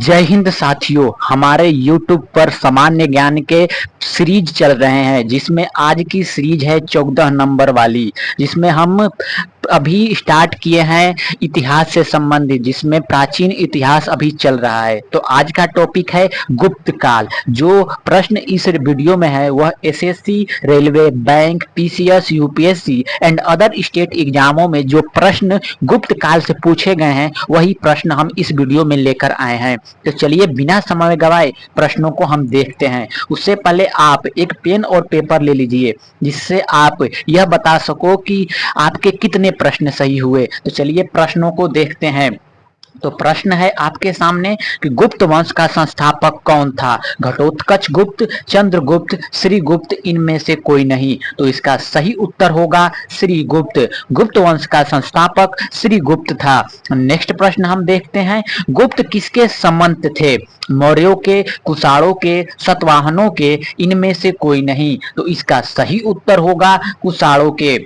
जय हिंद साथियों। हमारे YouTube पर सामान्य ज्ञान के सीरीज चल रहे हैं, जिसमें आज की सीरीज है 14 नंबर वाली, जिसमें हम अभी स्टार्ट किए हैं इतिहास से संबंधित, जिसमें प्राचीन इतिहास अभी चल रहा है। तो आज का टॉपिक है गुप्त काल। जो प्रश्न इस वीडियो में है वह SSC, railway, bank, PCS, UPSC and other state एग्जामों में जो प्रश्न गुप्त काल से पूछे गए हैं वही प्रश्न हम इस वीडियो में लेकर आए हैं। तो चलिए बिना समय गवाए प्रश्नों को हम देखते हैं। उससे पहले आप एक पेन और पेपर ले लीजिए, जिससे आप यह बता सको कि आपके कितने प्रश्न सही हुए। तो चलिए प्रश्नों को देखते हैं। तो प्रश्न है आपके सामने कि गुप्त वंश का संस्थापक कौन था? घटोत्कच गुप्त, चंद्रगुप्त, श्रीगुप्त, इनमें से कोई नहीं। तो इसका सही उत्तर होगा श्रीगुप्त। गुप्त वंश का संस्थापक श्रीगुप्त था। नेक्स्ट प्रश्न हम देखते हैं। गुप्त किसके संबंध थे? मौर्यों के, कुषाणों के, सातवाहनों के, इनमें से कोई नहीं। तो इसका सही उत्तर होगा कुषाणों के।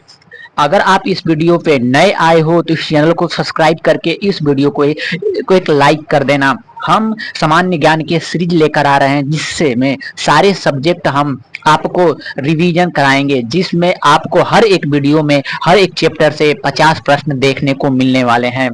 अगर आप इस वीडियो पे नए आए हो तो इस चैनल को सब्सक्राइब करके इस वीडियो को एक लाइक कर देना। हम सामान्य ज्ञान के सीरीज लेकर आ रहे हैं, जिससे में सारे सब्जेक्ट हम आपको रिवीजन कराएंगे, जिसमें आपको हर एक वीडियो में हर एक चैप्टर से 50 प्रश्न देखने को मिलने वाले हैं।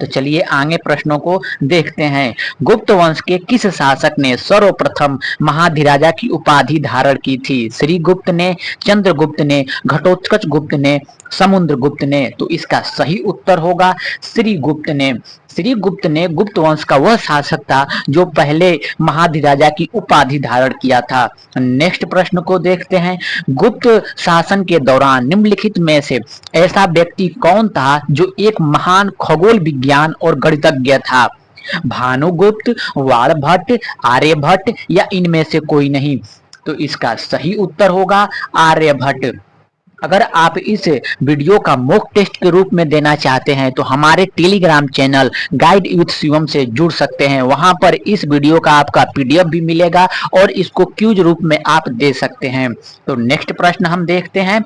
तो चलिए आगे प्रश्नों को देखते हैं। गुप्त वंश के किस शासक ने सर्वप्रथम महाधिराजा की उपाधि धारण की थी? श्रीगुप्त ने, चंद्रगुप्त ने, घटोत्कच गुप्त ने, समुद्रगुप्त ने। तो इसका सही उत्तर होगा श्रीगुप्त ने। श्रीगुप्त ने गुप्त वंश का वह शासक था जो पहले महाधिराजा की उपाधि धारण किया था। नेक्स्ट प्रश्न को देखते हैं। गुप्त शासन के दौरान निम्नलिखित में से ऐसा व्यक्ति कौन था जो एक महान खगोल विज्ञान और गणितज्ञ था? भानुगुप्त, वारभट्ट, आर्यभट्ट या इनमें से कोई नहीं। तो इसका सही उत्तर होगा आर्यभट्ट। अगर आप इस वीडियो का मॉक टेस्ट के रूप में देना चाहते हैं तो हमारे Telegram channel guide with Shivam से जुड़ सकते हैं। वहां पर इस वीडियो का आपका पीडीएफ भी मिलेगा और इसको क्यूज रूप में आप दे सकते हैं। तो नेक्स्ट प्रश्न हम देखते हैं।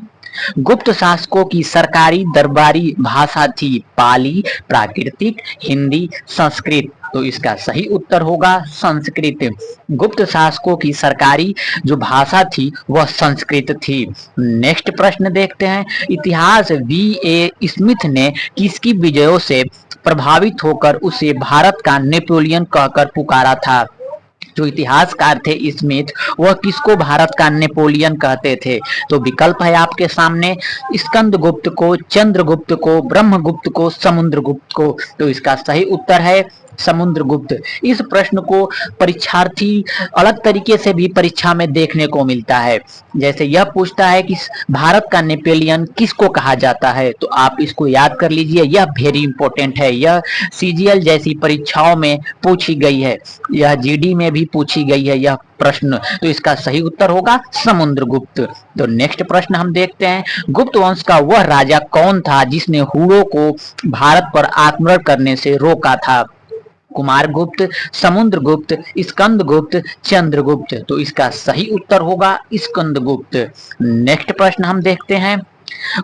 गुप्त शासकों की सरकारी दरबारी भाषा थी? पाली, प्राकृतिक, हिंदी, संस्कृत। तो इसका सही उत्तर होगा संस्कृत। गुप्त शासकों की सरकारी जो भाषा थी वह संस्कृत थी। नेक्स्ट प्रश्न देखते हैं। इतिहास V.A. स्मिथ ने किसकी विजयों से प्रभावित होकर उसे भारत का नेपोलियन कहकर पुकारा था? जो इतिहासकार थे स्मिथ, वह किसको भारत का नेपोलियन कहते थे? तो विकल्प है आपके सामने स्कंदगुप्त को, चंद्रगुप्त को, ब्रह्मगुप्त को, समुद्रगुप्त को। तो इसका सही उत्तर है समुद्रगुप्त। इस प्रश्न को परीक्षार्थी अलग तरीके से भी परीक्षा में देखने को मिलता है। जैसे यह पूछता है कि भारत का नेपोलियन किसको कहा जाता है, तो आप इसको याद कर लीजिए, यह वेरी इंपॉर्टेंट है। यह सीजीएल जैसी परीक्षाओं में पूछी गई है, यह जीडी में भी पूछी गई है यह प्रश्न। तो इसका सही उत्तर होगा समुद्रगुप्त। तो नेक्स्ट प्रश्न हम देखते हैं। गुप्त वंश का वह राजा कौन था जिसने हुड़ों को भारत पर आक्रमण करने से रोका था? कुमारगुप्त, समुद्रगुप्त, स्कंदगुप्त, चंद्रगुप्त। तो इसका सही उत्तर होगा स्कंदगुप्त। नेक्स्ट प्रश्न हम देखते हैं।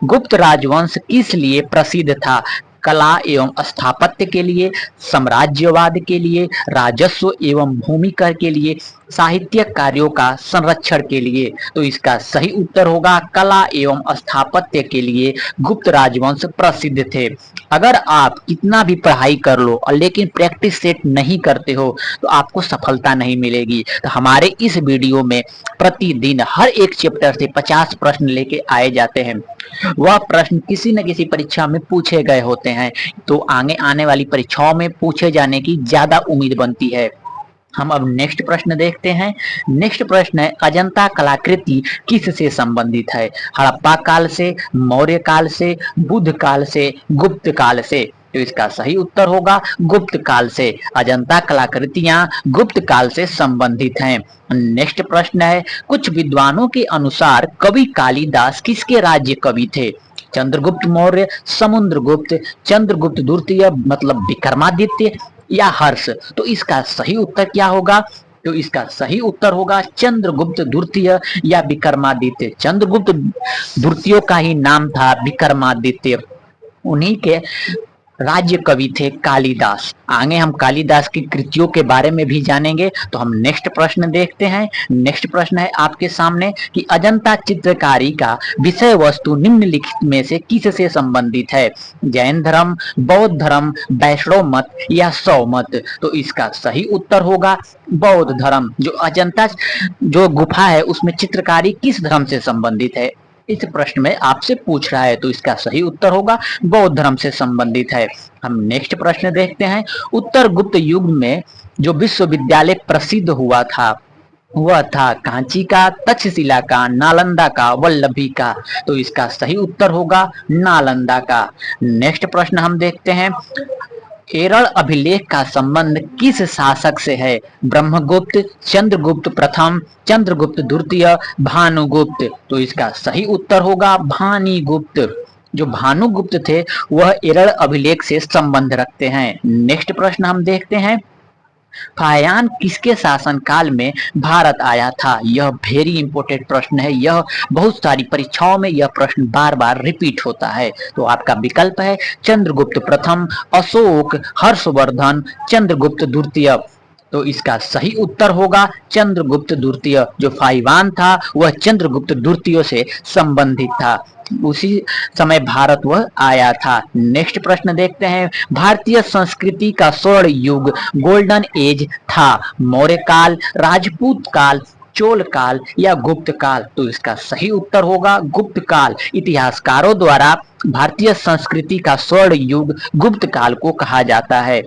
गुप्त राजवंश किस लिए प्रसिद्ध था? कला एवं स्थापत्य के लिए, साम्राज्यवाद के लिए, राजस्व एवं भूमि कर के लिए, साहित्यिक कार्यों का संरक्षण के लिए। तो इसका सही उत्तर होगा कला एवं स्थापत्य के लिए गुप्त राजवंश प्रसिद्ध थे। अगर आप कितना भी पढ़ाई कर लो और लेकिन प्रैक्टिस सेट नहीं करते हो तो आपको सफलता नहीं मिलेगी। तो हमारे इस वीडियो में प्रतिदिन हर एक चैप्टर से 50 प्रश्न लेके आए जाते हैं। वह प्रश्न किसी न किसी परीक्षा में पूछे गए होते हैं, तो आगे आने वाली परीक्षाओं में पूछे जाने की ज्यादा उम्मीद बनती है। हम अब नेक्स्ट प्रश्न देखते हैं। नेक्स्ट प्रश्न है अजंता कलाकृति किससे संबंधित है? हड़प्पा काल से, मौर्य काल से, बुद्ध काल से, गुप्त काल से। तो इसका सही उत्तर होगा गुप्त काल से। अजंता कलाकृतियां गुप्त काल से संबंधित हैं। नेक्स्ट प्रश्न है कुछ विद्वानों के अनुसार कवि कालिदास किसके राज्य कवि थे? चंद्रगुप्त मौर्य, समुद्रगुप्त, चंद्रगुप्त द्वितीय मतलब विक्रमादित्य या हर्ष। तो इसका सही उत्तर क्या होगा? तो इसका सही उत्तर होगा चंद्रगुप्त द्वितीय या विक्रमादित्य। चंद्रगुप्त द्वितीय का ही नाम था विक्रमादित्य। उन्हीं के राज्य कवि थे कालिदास। आगे हम कालिदास की कृतियों के बारे में भी जानेंगे। तो हम नेक्स्ट प्रश्न देखते हैं। नेक्स्ट प्रश्न है आपके सामने कि अजंता चित्रकारी का विषय वस्तु निम्नलिखित में से किससे संबंधित है? जैन धर्म, बौद्ध धर्म, वैष्णव मत या शैव मत? तो इसका सही उत्तर होगा बौद्ध धर्म। जो अजंता जो गुफा है उसमें चित्रकारी किस धर्म से संबंधित है, इस प्रश्न में आपसे पूछ रहा है, तो इसका सही उत्तर होगा बौद्ध धर्म से संबंधित है। हम नेक्स्ट प्रश्न देखते हैं। उत्तर गुप्त युग में जो विश्वविद्यालय प्रसिद्ध हुआ था वह था कांची का, तक्षशिला का, नालंदा का, वल्लभी का? तो इसका सही उत्तर होगा नालंदा का। नेक्स्ट प्रश्न हम देखते हैं। केरल अभिलेख का संबंध किस शासक से है? ब्रह्मगुप्त, चंद्रगुप्त प्रथम, चंद्रगुप्त द्वितीय, भानुगुप्त? तो इसका सही उत्तर होगा भानुगुप्त। जो भानुगुप्त थे वह एरल अभिलेख से संबंध रखते हैं। नेक्स्ट प्रश्न हम देखते हैं। फाहियान किसके शासनकाल में भारत आया था? यह वेरी इंपॉर्टेंट प्रश्न है। यह बहुत सारी परीक्षाओं में यह प्रश्न बार बार रिपीट होता है। तो आपका विकल्प है चंद्रगुप्त प्रथम, अशोक, हर्षवर्धन, चंद्रगुप्त द्वितीय? तो इसका सही उत्तर होगा चंद्रगुप्त द्वितीय। जो फाहियान था वह चंद्रगुप्त द्वितीय से संबंधित था, उसी समय भारत वह आया था। नेक्स्ट प्रश्न देखते हैं। भारतीय संस्कृति का स्वर्ण युग गोल्डन एज था मौर्य काल, राजपूत काल, चोल काल या गुप्त काल? तो इसका सही उत्तर होगा गुप्त काल। इतिहासकारों द्वारा भारतीय संस्कृति का स्वर्ण युग गुप्त काल को कहा जाता है।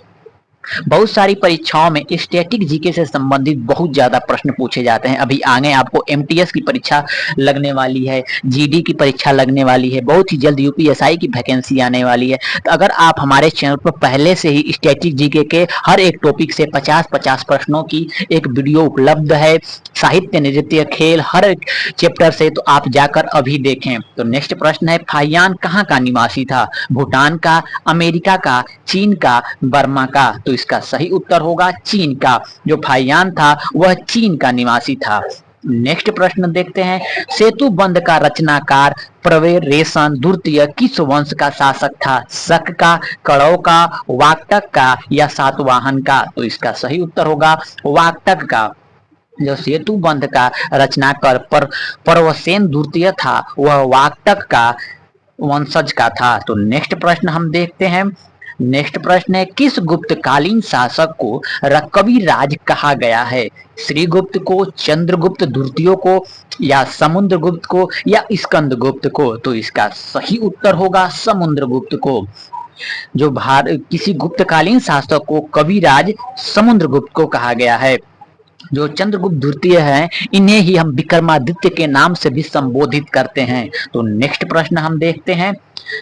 बहुत सारी परीक्षाओं में स्टैटिक जीके से संबंधित बहुत ज्यादा प्रश्न पूछे जाते हैं। अभी आगे आपको एमटीएस की परीक्षा लगने वाली है, जीडी की परीक्षा लगने वाली है, बहुत ही जल्द यूपीएसआई की वैकेंसी आने वाली है। तो अगर आप हमारे चैनल पर पहले से ही स्टैटिक जीके के हर एक टॉपिक से 50-50 प्रश्नों की एक वीडियो उपलब्ध है, साहित्य, नृत्य, खेल, हर एक चैप्टर से, तो आप जाकर अभी देखें। तो नेक्स्ट प्रश्न है। फाहियान कहाँ का निवासी था? भूटान का, अमेरिका का, चीन का, बर्मा का? तो इसका सही उत्तर होगा चीन का। जो फाहियान था वह चीन का निवासी था। नेक्स्ट प्रश्न देखते हैं। सेतु बंध का रचनाकार प्रवेरेशन द्वितीय किस वंश का शासक था? शक का, कड़व का, वाकटक का या सातवाहन का? तो इसका सही उत्तर होगा वाकटक का। जो सेतु बंध का रचनाकार प्रवेरेशन द्वितीय था वह वाकटक का वंशज का था। तो नेक्स्ट प्रश्न हम देखते हैं। नेक्स्ट प्रश्न है। किस गुप्तकालीन शासक को कविराज कहा गया है? श्रीगुप्त को, चंद्रगुप्त द्वितीय को या समुद्रगुप्त को या स्कंदगुप्त को? तो इसका सही उत्तर होगा समुद्रगुप्त को। जो किसी गुप्तकालीन शासक को कविराज समुद्रगुप्त को कहा गया है। जो चंद्रगुप्त द्वितीय हैं इन्हें ही हम विक्रमादित्य के नाम से भी संबोधित करते हैं। तो नेक्स्ट प्रश्न हम देखते हैं।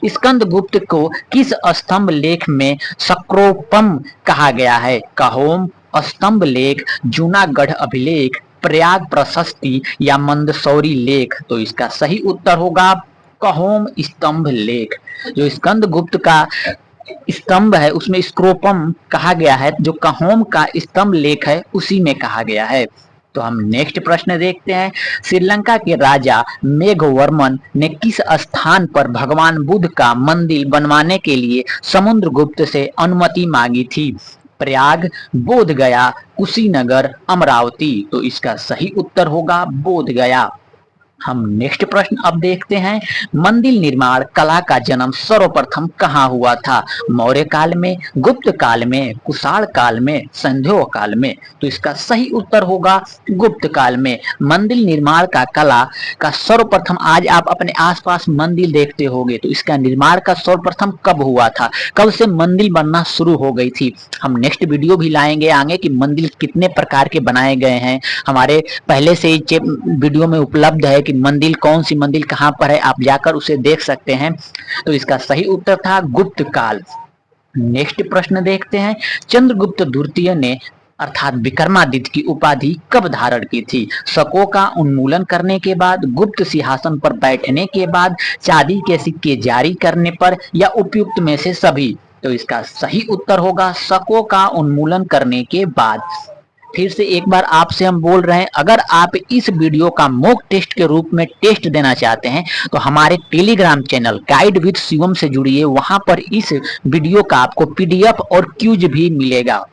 स्कंदगुप्त को किस स्तंभ लेख में सक्रोपम कहा गया है? कहोम स्तंभ लेख, जूनागढ़ अभिलेख, प्रयाग प्रशस्ति या मंदसौरी लेख? तो इसका सही उत्तर होगा कहोम स्तंभ लेख। जो स्कंदगुप्त का स्तंभ है उसमें स्क्रोपम कहा गया है, जो कहोम का स्तंभ लेख है उसी में कहा गया है। तो हम नेक्स्ट प्रश्न देखते हैं। श्रीलंका के राजा मेघवर्मन ने किस स्थान पर भगवान बुद्ध का मंदिर बनवाने के लिए समुद्रगुप्त से अनुमति मांगी थी? प्रयाग, बोध गया, कुशीनगर, अमरावती? तो इसका सही उत्तर होगा बोध गया। हम नेक्स्ट प्रश्न अब देखते हैं। मंदिर निर्माण कला का जन्म सर्वप्रथम कहाँ हुआ था? मौर्य काल में, गुप्त काल में, कुषाण काल में, संध्योय काल में? तो इसका सही उत्तर होगा गुप्त काल में। मंदिर निर्माण का कला का सर्वप्रथम, आज आप अपने आसपास मंदिर देखते होंगे, तो इसका निर्माण का सर्वप्रथम कब हुआ था, कब से मंदिर बनना शुरू हो गई थी? हम नेक्स्ट वीडियो भी लाएंगे आगे कि मंदिर कितने प्रकार के बनाए गए हैं। हमारे पहले से ही वीडियो में उपलब्ध है कि मंदिर कौन सी मंदिर कहां पर है, आप जाकर उसे देख सकते हैं। तो इसका सही उत्तर था गुप्त काल। नेक्स्ट प्रश्न देखते हैं। चंद्रगुप्त द्वितीय ने अर्थात विक्रमादित्य की उपाधि कब धारण की थी? शकों का उन्मूलन करने के बाद, गुप्त सिंहासन पर बैठने के बाद, चांदी के सिक्के जारी करने पर या उपयुक्त में से सभी? तो इसका सही उत्तर होगा शकों का उन्मूलन करने के बाद। फिर से एक बार आपसे हम बोल रहे हैं, अगर आप इस वीडियो का मॉक टेस्ट के रूप में टेस्ट देना चाहते हैं तो हमारे Telegram channel guide with Shivam से जुड़िए। वहां पर इस वीडियो का आपको पीडीएफ और क्यूज भी मिलेगा।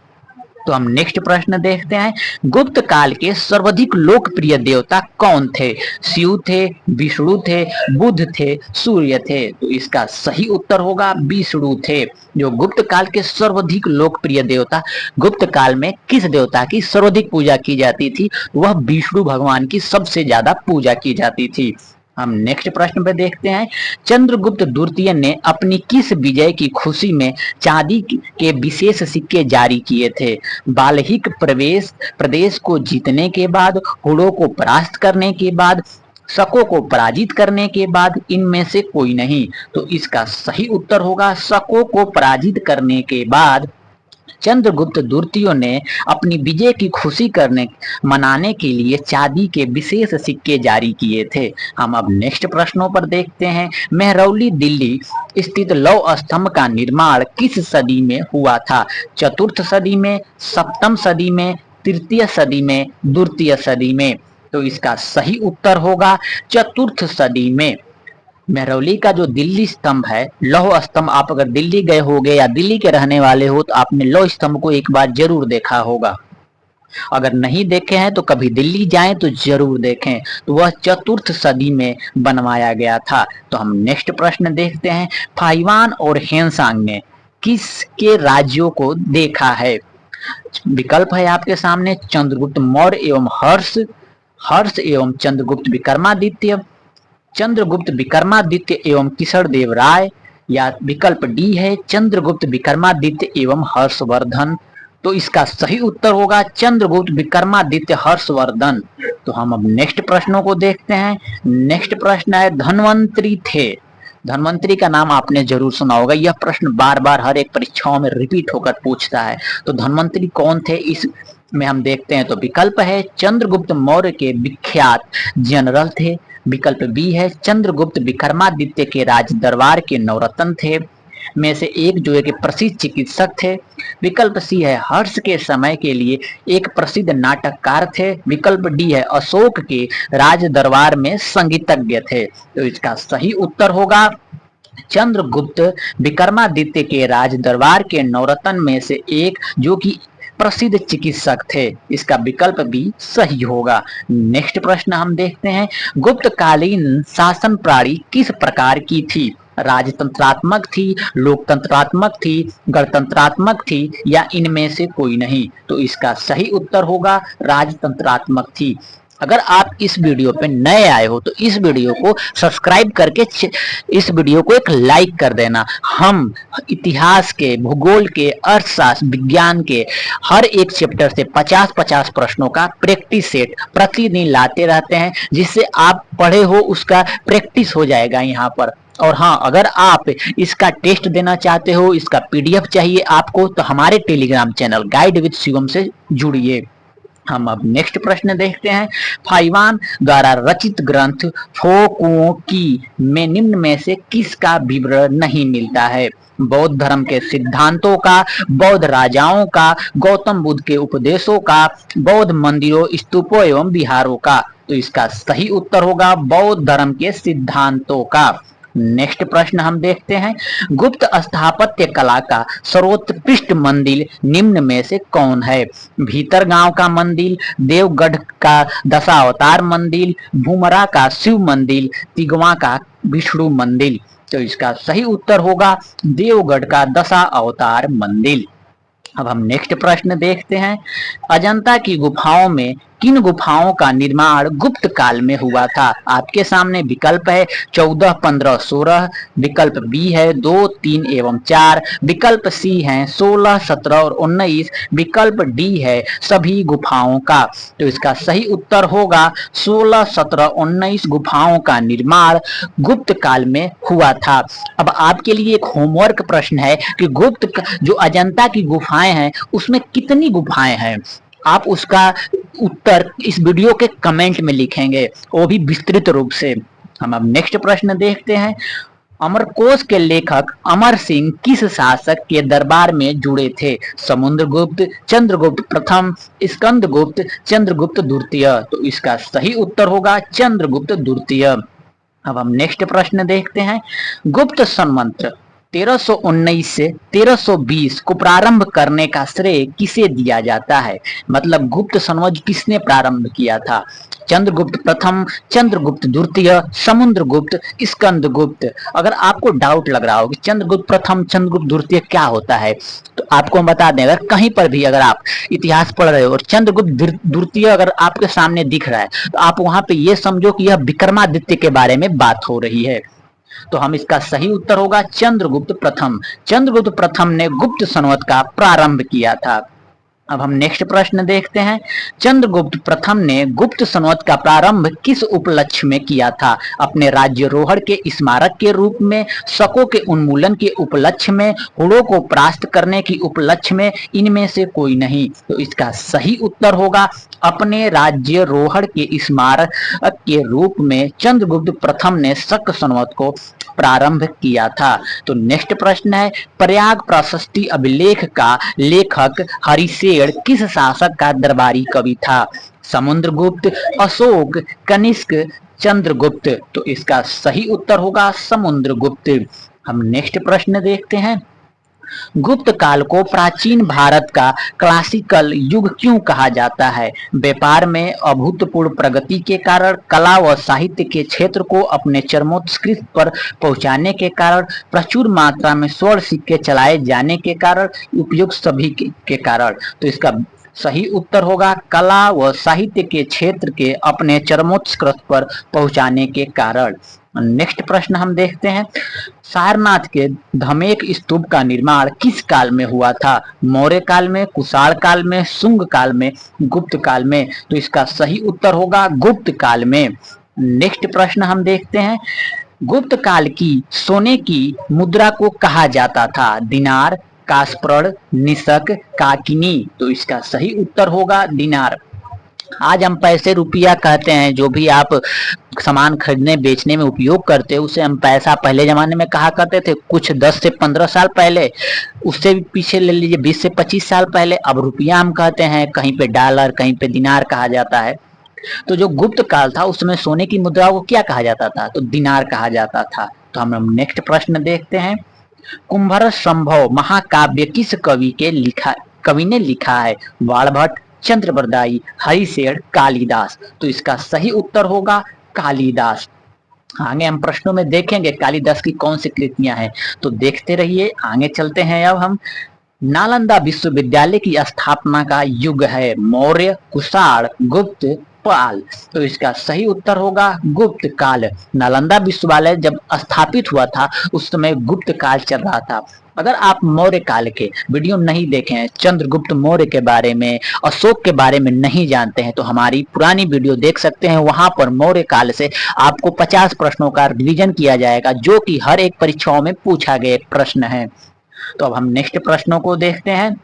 तो हम नेक्स्ट प्रश्न देखते हैं, गुप्त काल के सर्वाधिक लोकप्रिय देवता कौन थे? शिव थे, विष्णु थे, बुध थे, सूर्य थे? तो इसका सही उत्तर होगा विष्णु थे। जो गुप्त काल के सर्वाधिक लोकप्रिय देवता, गुप्त काल में किस देवता की सर्वाधिक पूजा की जाती थी? वह विष्णु भगवान की सबसे ज्यादा पूजा की जाती थी। हम नेक्स्ट प्रश्न पे देखते हैं, चंद्रगुप्त द्वितीय ने अपनी किस विजय की खुशी में चांदी के विशेष सिक्के जारी किए थे? बाल्हिक प्रदेश को जीतने के बाद, हुड़ों को परास्त करने के बाद, शकों को पराजित करने के बाद, इनमें से कोई नहीं। तो इसका सही उत्तर होगा शकों को पराजित करने के बाद चंद्रगुप्त द्वितीय ने अपनी विजय की खुशी मनाने के लिए चांदी के विशेष सिक्के जारी किए थे। हम अब नेक्स्ट प्रश्नों पर देखते हैं, मेहरौली दिल्ली स्थित लौह स्तंभ का निर्माण किस सदी में हुआ था? चतुर्थ सदी में, सप्तम सदी में, तृतीय सदी में, द्वितीय सदी में? तो इसका सही उत्तर होगा चतुर्थ सदी में। मेहरौली का जो दिल्ली स्तंभ है, लौह स्तंभ, आप अगर दिल्ली गए होगे या दिल्ली के रहने वाले हो तो आपने लौह स्तंभ को एक बार जरूर देखा होगा। अगर नहीं देखे हैं तो कभी दिल्ली जाएं तो जरूर देखें। तो वह चतुर्थ सदी में बनवाया गया था। तो हम नेक्स्ट प्रश्न देखते हैं, फाइवान और हेनसांग ने किसके राज्यों को देखा है? विकल्प है आपके सामने, चंद्रगुप्त मौर्य एवं हर्ष एवं चंद्रगुप्त विक्रमादित्य, चंद्रगुप्त विक्रमादित्य एवं कृष्णदेव राय, या विकल्प डी है चंद्रगुप्त विक्रमादित्य एवं हर्षवर्धन। तो इसका सही उत्तर होगा चंद्रगुप्त विक्रमादित्य हर्षवर्धन। तो हम अब नेक्स्ट प्रश्नों को देखते हैं। नेक्स्ट प्रश्न है, धन्वंतरी थे। धन्वंतरी का नाम आपने जरूर सुना होगा, यह प्रश्न बार बार हर एक परीक्षाओं में रिपीट होकर पूछता है। तो धन्वंतरी कौन थे इस में हम देखते हैं। तो विकल्प है चंद्रगुप्त मौर्य के विख्यात जनरल थे, विकल्प बी है चंद्रगुप्त विक्रमादित्य के राज दरबार के नवरत्न थे में से एक जो एक प्रसिद्ध चिकित्सक थे, विकल्प सी है हर्ष के समय के लिए एक प्रसिद्ध नाटककार थे, विकल्प डी है अशोक के राज दरबार में संगीतज्ञ थे। तो इसका सही उत्तर होगा चंद्रगुप्त विक्रमादित्य के राज दरबार के नवरत्न में से एक जो कि प्रसिद्ध चिकित्सक थे। इसका विकल्प भी सही होगा। नेक्स्ट प्रश्न हम देखते हैं, गुप्तकालीन शासन प्रणाली किस प्रकार की थी? राजतंत्रात्मक थी, लोकतंत्रात्मक थी, गणतंत्रात्मक थी, या इनमें से कोई नहीं? तो इसका सही उत्तर होगा राजतंत्रात्मक थी। अगर आप इस वीडियो पे नए आए हो तो इस वीडियो को सब्सक्राइब करके इस वीडियो को एक लाइक कर देना। हम इतिहास के, भूगोल के, अर्थशास्त्र, विज्ञान के हर एक चैप्टर से 50-50 प्रश्नों का प्रैक्टिस सेट प्रतिदिन लाते रहते हैं, जिससे आप पढ़े हो उसका प्रैक्टिस हो जाएगा यहाँ पर। और हाँ, अगर आप इसका टेस्ट देना चाहते हो, इसका पीडीएफ चाहिए आपको, तो हमारे Telegram channel guide with Shivam से जुड़िए। हम अब नेक्स्ट प्रश्न देखते हैं, फाइवान द्वारा रचित ग्रंथ फोकुओं की में निम्न में से किसका विवरण नहीं मिलता है? बौद्ध धर्म के सिद्धांतों का, बौद्ध राजाओं का, गौतम बुद्ध के उपदेशों का, बौद्ध मंदिरों, स्तूपों एवं विहारों का? तो इसका सही उत्तर होगा बौद्ध धर्म के सिद्धांतों का। नेक्स्ट प्रश्न हम देखते हैं, गुप्त स्थापत्य कला का सर्वोत्कृष्ट मंदिर निम्न में से कौन है? भीतर गांव का मंदिर, देवगढ़ का दशावतार मंदिर, भूमरा का शिव मंदिर, तिगवा का विष्णु मंदिर? तो इसका सही उत्तर होगा देवगढ़ का दशावतार मंदिर। अब हम नेक्स्ट प्रश्न देखते हैं, अजंता की गुफाओं में किन गुफाओं का निर्माण गुप्त काल में हुआ था? आपके सामने विकल्प है 14, 15, 16, विकल्प बी है 2, 3 एवं 4, विकल्प सी है 16, 17 और 19, विकल्प डी है सभी गुफाओं का। तो इसका सही उत्तर होगा 16, 17, 19 गुफाओं का निर्माण गुप्त काल में हुआ था। अब आपके लिए एक होमवर्क प्रश्न है कि गुप्त जो अजंता की गुफाएं हैं उसमें कितनी गुफाएं हैं? आप उसका उत्तर इस वीडियो के कमेंट में लिखेंगे, वो भी विस्तृत रूप से। हम अब नेक्स्ट प्रश्न देखते हैं, अमरकोश के लेखक अमर सिंह किस शासक के दरबार में जुड़े थे? समुद्रगुप्त, चंद्रगुप्त प्रथम, स्कंदगुप्त, चंद्रगुप्त द्वितीय। तो इसका सही उत्तर होगा चंद्रगुप्त द्वितीय। अब हम नेक्स्ट प्रश्न देखते हैं। गुप्त संवत 1319 से 1320 को प्रारंभ करने का श्रेय किसे दिया जाता है? मतलब गुप्त संवत किसने प्रारंभ किया था? चंद्रगुप्त प्रथम, चंद्रगुप्त द्वितीय, समुद्रगुप्त, स्कंदगुप्त। अगर आपको डाउट लग रहा हो कि चंद्रगुप्त प्रथम, चंद्रगुप्त द्वितीय क्या होता है, तो आपको हम बता दें, अगर कहीं पर भी अगर आप इतिहास पढ़ रहे हो और चंद्रगुप्त द्वितीय अगर आपके सामने दिख रहा है, तो आप वहां पे ये समझो कि यह विक्रमादित्य के बारे में बात हो रही है। तो हम इसका सही उत्तर होगा चंद्रगुप्त प्रथम। चंद्रगुप्त प्रथम ने गुप्त संवत का प्रारंभ किया था। अब हम नेक्स्ट प्रश्न देखते हैं। चंद्रगुप्त प्रथम ने गुप्त संवत का प्रारंभ किस उपलक्ष्य में किया था? अपने राज्यरोहण के स्मारक के रूप में, शकों के उन्मूलन के उपलक्ष्य में, हुड़ों को परास्त करने की उपलक्ष्य में, इनमें से कोई नहीं। तो इसका सही उत्तर होगा अपने राज्यरोहण के स्मारक के रूप में चंद्रगुप्त प्रथम ने शक संवत को प्रारंभ किया था। तो नेक्स्ट प्रश्न है, प्रयाग प्रशस्ति अभिलेख का लेखक हरिशेर किस शासक का दरबारी कवि था? समुद्रगुप्त, अशोक, कनिष्क, चंद्रगुप्त। तो इसका सही उत्तर होगा समुद्रगुप्त। हम नेक्स्ट प्रश्न देखते हैं। गुप्त काल को प्राचीन भारत का क्लासिकल युग क्यों कहा जाता है? व्यापार में अभूतपूर्व प्रगति के कारण, कला व साहित्य के क्षेत्र को अपने चरमोत्कर्ष पर पहुंचाने के कारण, प्रचुर मात्रा में स्वर्ण सिक्के चलाए जाने के कारण, उपयुक्त सभी के कारण। तो इसका सही उत्तर होगा कला व साहित्य के क्षेत्र के अपने चरमोत्कर्ष पर पहुंचाने के कारण। नेक्स्ट प्रश्न हम देखते हैं। सारनाथ के धमेक स्तूप का निर्माण किस काल में हुआ था? मौर्य काल में, कुषाण काल में, शुंग काल में, गुप्त काल में। तो इसका सही उत्तर होगा गुप्त काल में। नेक्स्ट प्रश्न हम देखते हैं। गुप्त काल की सोने की मुद्रा को कहा जाता था? दिनार, कास्परण, निशक, काकिनी। तो इसका सही उत्तर होगा दिनार। आज हम पैसे रुपया कहते हैं, जो भी आप सामान खरीदने बेचने में उपयोग करते हो उसे हम पैसा पहले जमाने में कहा करते थे, कुछ 10 से 15 साल पहले, उससे भी पीछे ले लीजिए 20 से 25 साल पहले। अब रुपया हम कहते हैं, कहीं पे डॉलर, कहीं पे दिनार कहा जाता है। तो जो गुप्त काल था उसमें सोने की मुद्रा को क्या कहा जाता था? तो दिनार कहा जाता था। तो हम नेक्स्ट प्रश्न देखते हैं। कुंभर संभव महाकाव्य किस कवि ने लिखा है? बाणभट्ट, चंद्रबरदाई, हरिशेर, कालिदास। तो इसका सही उत्तर होगा कालिदास। आगे हम प्रश्नों में देखेंगे कालिदास की कौन सी कृतियां हैं, तो देखते रहिए। आगे चलते हैं। अब हम नालंदा विश्वविद्यालय की स्थापना का युग है? मौर्य, कुषाण, गुप्त, पाल। तो इसका सही उत्तर होगा गुप्त काल। नालंदा विश्वविद्यालय जब स्थापित हुआ था उस समय गुप्त काल चल रहा था। अगर आप मौर्य काल के वीडियो नहीं देखे हैं, चंद्रगुप्त मौर्य के बारे में, अशोक के बारे में नहीं जानते हैं, तो हमारी पुरानी वीडियो देख सकते हैं। वहां पर मौर्य काल से आपको 50 प्रश्नों का रिवीजन किया जाएगा, जो कि हर एक परीक्षाओं में पूछा गया एक प्रश्न है। तो अब हम नेक्स्ट प्रश्नों को देखते हैं।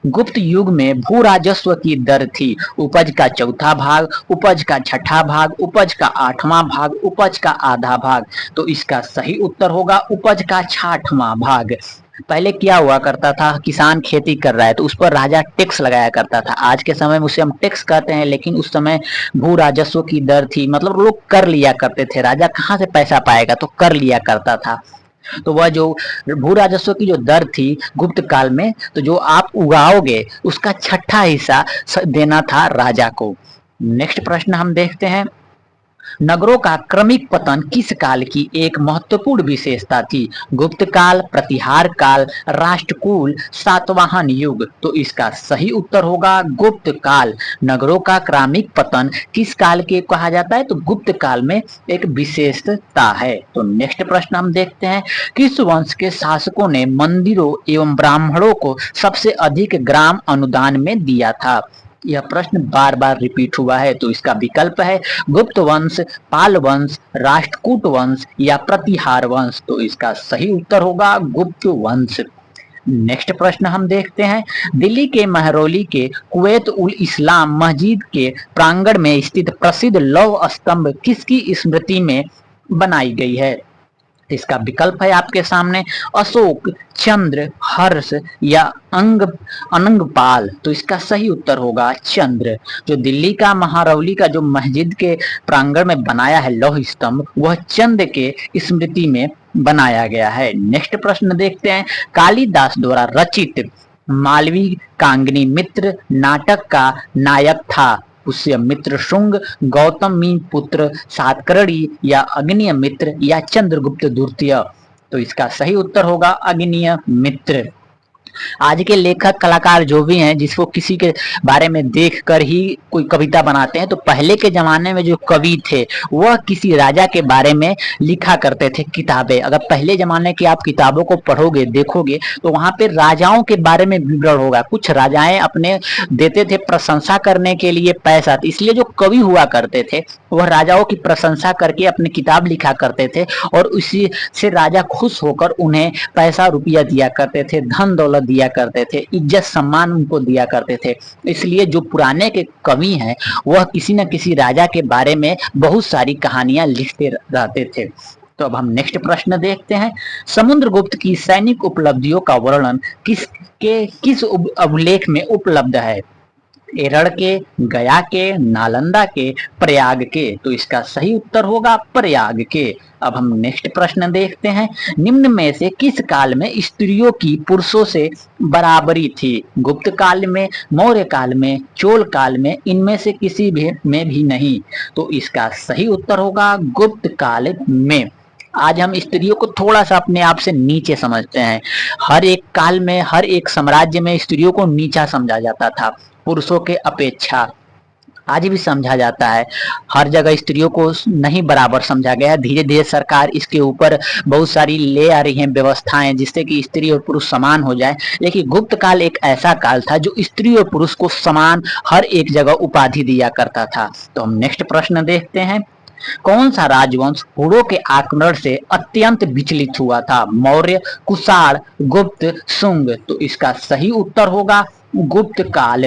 गुप्त युग में भू राजस्व की दर थी? उपज का चौथा भाग, उपज का छठा भाग, उपज का आठवां भाग, उपज का आधा भाग। तो इसका सही उत्तर होगा उपज का छठवां भाग। पहले क्या हुआ करता था, किसान खेती कर रहा है तो उस पर राजा टैक्स लगाया करता था। आज के समय में उसे हम टैक्स कहते हैं, लेकिन उस समय भू राजस्व की दर थी, मतलब लोग कर लिया करते थे। राजा कहाँ से पैसा पाएगा, तो कर लिया करता था। तो वह जो भू राजस्व की जो दर थी गुप्त काल में, तो जो आप उगाओगे उसका छठा हिस्सा देना था राजा को। नेक्स्ट प्रश्न हम देखते हैं। नगरों का क्रमिक पतन किस काल की एक महत्वपूर्ण विशेषता थी? गुप्त काल, प्रतिहार काल, राष्ट्रकूल, सातवाहन युग। तो इसका सही उत्तर होगा गुप्त काल। नगरों का क्रमिक पतन किस काल के कहा जाता है? तो गुप्त काल में एक विशेषता है। तो नेक्स्ट प्रश्न हम देखते हैं। किस वंश के शासकों ने मंदिरों एवं ब्राह्मणों को सबसे अधिक ग्राम अनुदान में दिया था? यह प्रश्न बार बार रिपीट हुआ है, तो इसका विकल्प है गुप्त वंश, पाल वंश, राष्ट्रकूट वंश या प्रतिहार वंश। तो इसका सही उत्तर होगा गुप्त वंश। नेक्स्ट प्रश्न हम देखते हैं। दिल्ली के महरौली के कुवैत उल इस्लाम मस्जिद के प्रांगण में स्थित प्रसिद्ध लौह स्तंभ किसकी स्मृति में बनाई गई है? तो इसका विकल्प है आपके सामने अशोक, चंद्र, हर्ष या अनंगपाल। तो इसका सही उत्तर होगा चंद्र। जो दिल्ली का महारौली का जो मस्जिद के प्रांगण में बनाया है लौह स्तंभ, वह चंद्र के स्मृति में बनाया गया है। नेक्स्ट प्रश्न देखते हैं, कालिदास द्वारा रचित मालवी कांगनी मित्र नाटक का नायक था पुष्यमित्र शुंग, गौतमी पुत्र सातकर्णी या अग्निय मित्र या चंद्रगुप्त द्वितीय। तो इसका सही उत्तर होगा अग्निय मित्र। आज के लेखक कलाकार जो भी हैं, जिसको किसी के बारे में देखकर ही कोई कविता बनाते हैं, तो पहले के जमाने में जो कवि थे वह किसी राजा के बारे में लिखा करते थे किताबें। अगर पहले जमाने की आप किताबों को पढ़ोगे देखोगे तो वहां पे राजाओं के बारे में विवरण होगा। कुछ राजाएं अपने देते थे प्रशंसा करने के लिए पैसा, इसलिए जो कवि हुआ करते थे वह राजाओं की प्रशंसा करके अपनी किताब लिखा करते थे और उसी से राजा खुश होकर उन्हें पैसा रुपया दिया करते थे, धन दौलत दिया करते थे, इज्जत सम्मान उनको दिया करते थे। इसलिए जो पुराने के कवि हैं वह किसी न किसी राजा के बारे में बहुत सारी कहानियां लिखते रहते थे। तो अब हम नेक्स्ट प्रश्न देखते हैं, समुद्रगुप्त की सैनिक उपलब्धियों का वर्णन किस अभिलेख में उपलब्ध है? एरड़ के, गया के, नालंदा के, प्रयाग के। तो इसका सही उत्तर होगा प्रयाग के। अब हम नेक्स्ट प्रश्न देखते हैं, निम्न में से किस काल में स्त्रियों की पुरुषों से बराबरी थी? गुप्त काल में, मौर्य काल में, चोल काल में, इनमें से किसी भी में भी नहीं। तो इसका सही उत्तर होगा गुप्त काल में। आज हम स्त्रियों को थोड़ा सा अपने आप से नीचे समझते हैं। हर एक काल में, हर एक साम्राज्य में स्त्रियों को नीचा समझा जाता था पुरुषों के अपेक्षा। आज भी समझा जाता है, हर जगह स्त्रियों को नहीं बराबर समझा गया है। धीरे धीरे सरकार इसके ऊपर बहुत सारी ले आ रही हैं व्यवस्थाएं जिससे कि स्त्री और पुरुष समान हो जाए। लेकिन गुप्त काल एक ऐसा काल था जो स्त्री और पुरुष को समान हर एक जगह उपाधि दिया करता था। तो हम नेक्स्ट प्रश्न देखते हैं, कौन सा राजवंश हुड़ों के आक्रमण से अत्यंत विचलित हुआ था? मौर्य, कुषाण, गुप्त, शुंग। तो इसका सही उत्तर होगा गुप्त काल।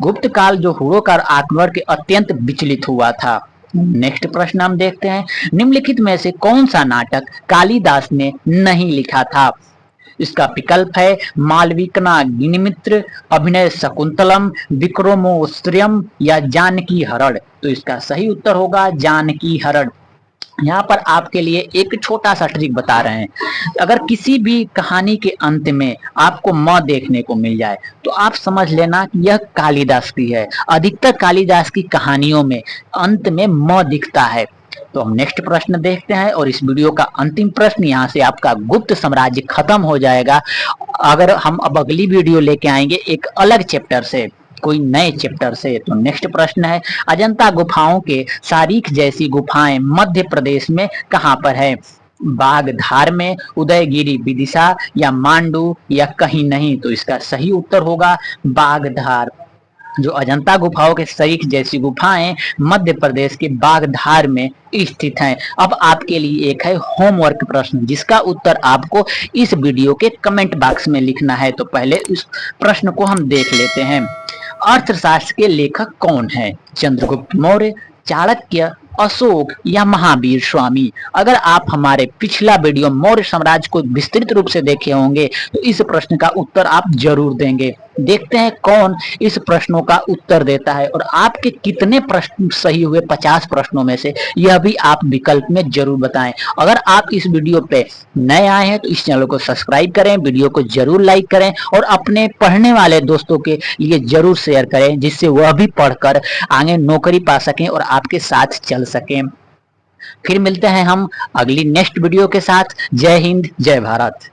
गुप्त काल जो हुड़ों का आक्रमण के अत्यंत विचलित हुआ था। नेक्स्ट प्रश्न हम देखते हैं, निम्नलिखित में से कौन सा नाटक कालिदास ने नहीं लिखा था? इसका विकल्प है मालविकाग्निमित्र, अभिनय शकुंतलम, विक्रमोत्तरम या जानकी हरण। तो इसका सही उत्तर होगा जानकी हरण। यहाँ पर आपके लिए एक छोटा सा ट्रिक बता रहे हैं, अगर किसी भी कहानी के अंत में आपको म देखने को मिल जाए तो आप समझ लेना कि यह कालिदास की है। अधिकतर कालिदास की कहानियों में अंत में म दिखता है। तो हम नेक्स्ट प्रश्न देखते हैं और इस वीडियो का अंतिम प्रश्न, यहाँ से आपका गुप्त साम्राज्य खत्म हो जाएगा। अगर हम अब अगली वीडियो लेके आएंगे एक अलग चैप्टर से, कोई नए चैप्टर से। तो नेक्स्ट प्रश्न है, अजंता गुफाओं के सारीख जैसी गुफाएं मध्य प्रदेश में कहां पर है? बागधार में, उदयगिरी विदिशा या मांडू या कहीं नहीं। तो इसका सही उत्तर होगा बागधार। जो अजंता गुफाओं के सरीख जैसी गुफाएं मध्य प्रदेश के बागधार में स्थित हैं। अब आपके लिए एक है होमवर्क प्रश्न जिसका उत्तर आपको इस वीडियो के कमेंट बॉक्स में लिखना है। तो पहले इस प्रश्न को हम देख लेते हैं, अर्थशास्त्र के लेखक कौन है? चंद्रगुप्त मौर्य, चाणक्य, अशोक या महावीर स्वामी। अगर आप हमारे पिछला वीडियो मौर्य साम्राज्य को विस्तृत रूप से देखे होंगे तो इस प्रश्न का उत्तर आप जरूर देंगे। देखते हैं कौन इस प्रश्नों का उत्तर देता है और आपके कितने प्रश्न सही हुए 50 प्रश्नों में से, यह भी आप विकल्प में जरूर बताएं। अगर आप इस वीडियो पे नए आए हैं तो इस चैनल को सब्सक्राइब करें, वीडियो को जरूर लाइक करें और अपने पढ़ने वाले दोस्तों के लिए जरूर शेयर करें जिससे वह भी पढ़कर आगे नौकरी पा सकें और आपके साथ चल सकें। फिर मिलते हैं हम अगली नेक्स्ट वीडियो के साथ। जय हिंद, जय भारत।